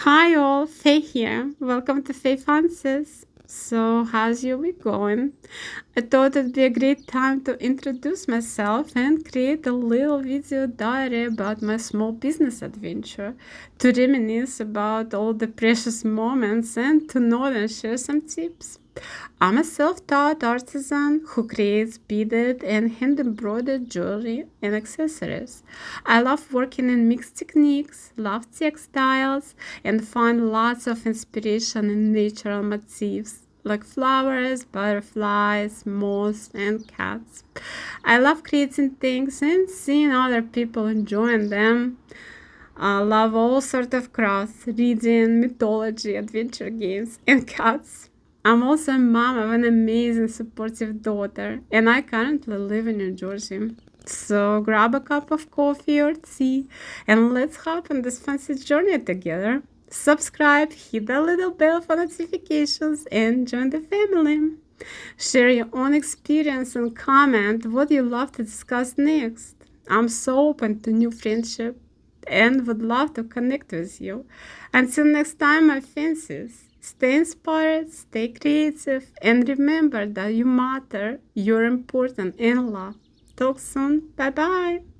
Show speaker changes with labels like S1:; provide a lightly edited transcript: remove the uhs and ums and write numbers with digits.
S1: Hi all, Faye here. Welcome to Faye Fancies. So, how's your week going? I thought it'd be a great time to introduce myself and create a little video diary about my small business adventure, to reminisce about all the precious moments and to know and share some tips. I'm a self-taught artisan who creates beaded and hand-embroidered jewelry and accessories. I love working in mixed techniques, love textiles, and find lots of inspiration in natural motifs like flowers, butterflies, moths, and cats. I love creating things and seeing other people enjoying them. I love all sorts of crafts, reading, mythology, adventure games, and cats. I'm also a mom of an amazing, supportive daughter, and I currently live in New Jersey. So grab a cup of coffee or tea, and let's hop on this fancy journey together. Subscribe, hit the little bell for notifications, and join the family. Share your own experience and comment what you love to discuss next. I'm so open to new friendship and would love to connect with you. Until next time, my fancies, stay inspired, stay creative, and remember that you matter, you're important and loved. Talk soon. Bye bye.